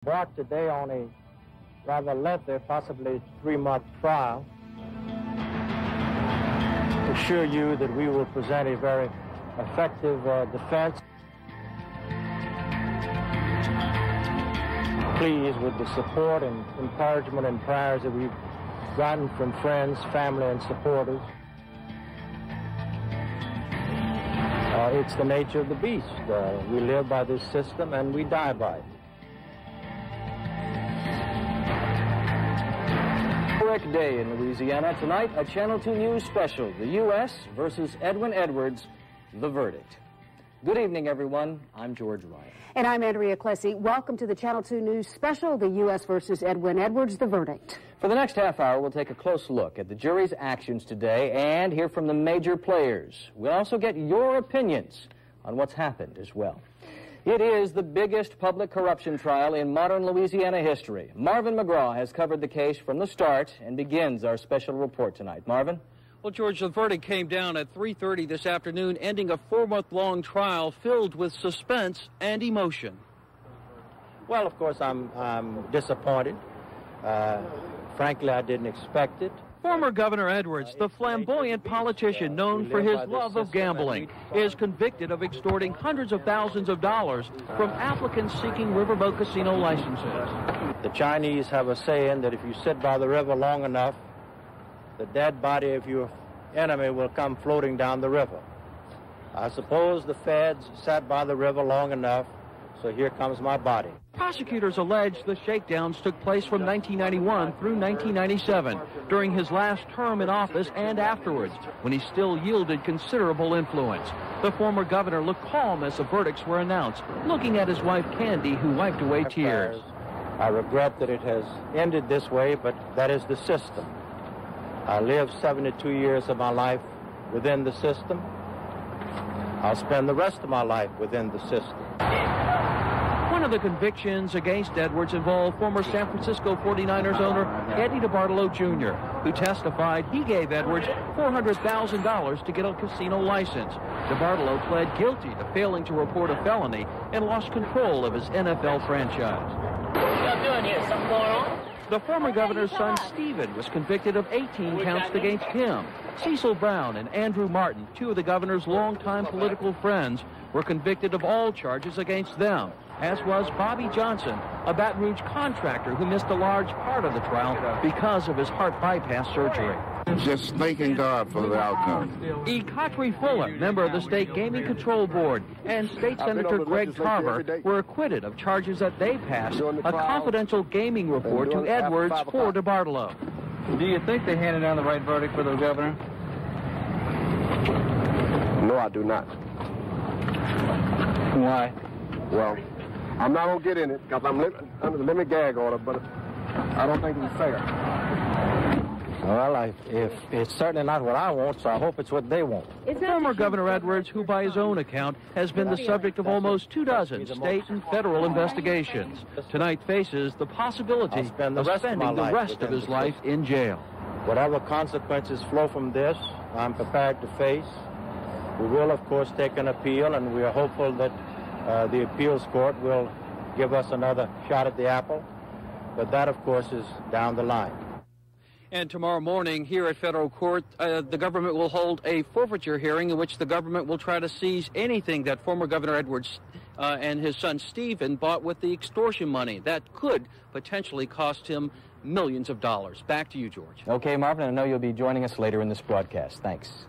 Brought today on a rather lengthy, possibly 3-month trial. Assure you that we will present a very effective defense. Pleased with the support and encouragement and prayers that we've gotten from friends, family, and supporters. It's the nature of the beast. We live by this system and we die by it. Correct day in Louisiana. Tonight, a Channel 2 News special, the U.S. versus Edwin Edwards, the verdict. Good evening, everyone. I'm George Ryan. And I'm Andrea Clessy. Welcome to the Channel 2 News special, the U.S. versus Edwin Edwards, the verdict. For the next half hour, we'll take a close look at the jury's actions today and hear from the major players. We'll also get your opinions on what's happened as well. It is the biggest public corruption trial in modern Louisiana history. Marvin McGraw has covered the case from the start and begins our special report tonight. Marvin? Well, George, the verdict came down at 3:30 this afternoon, ending a 4-month-long trial filled with suspense and emotion. Well, of course, I'm disappointed. Frankly, I didn't expect it. Former Governor Edwards, the flamboyant politician known for his love of gambling, is convicted of extorting hundreds of thousands of dollars from applicants seeking riverboat casino licenses. The Chinese have a saying that if you sit by the river long enough, the dead body of your enemy will come floating down the river. I suppose the feds sat by the river long enough, so here comes my body. Prosecutors allege the shakedowns took place from 1991 through 1997, during his last term in office and afterwards, when he still yielded considerable influence. The former governor looked calm as the verdicts were announced, looking at his wife Candy, who wiped away tears. I regret that it has ended this way, but that is the system. I lived 72 years of my life within the system. I'll spend the rest of my life within the system. One of the convictions against Edwards involved former San Francisco 49ers owner Eddie DeBartolo Jr., who testified he gave Edwards $400,000 to get a casino license. DeBartolo pled guilty to failing to report a felony and lost control of his NFL franchise. What are y'all doing here? Something going on? The former governor's son, Stephen, was convicted of 18 counts against him. Cecil Brown and Andrew Martin, two of the governor's longtime political friends, were convicted of all charges against them, as was Bobby Johnson, a Baton Rouge contractor who missed a large part of the trial because of his heart bypass surgery. Just thanking God for the outcome. E. Cotry Fuller, member of the State Gaming Control Board, and State Senator Greg Tarver were acquitted of charges that they passed a confidential gaming report to Edwards for DeBartolo. Do you think they handed down the right verdict for the governor? No, I do not. Why? Well, I'm not going to get in it because I'm under the limit gag order, but I don't think it's fair. Well, if it's certainly not what I want, so I hope it's what they want. Former Governor Edwards, who by his own account has been the subject of almost 24 state and federal investigations, tonight faces the possibility of spending the rest of his life in jail. Whatever consequences flow from this, I'm prepared to face. We will, of course, take an appeal, and we are hopeful that the appeals court will give us another shot at the apple. But that, of course, is down the line. And tomorrow morning here at federal court, the government will hold a forfeiture hearing in which the government will try to seize anything that former Governor Edwards and his son Stephen bought with the extortion money. That could potentially cost him millions of dollars. Back to you, George. Okay, Marvin, I know you'll be joining us later in this broadcast. Thanks.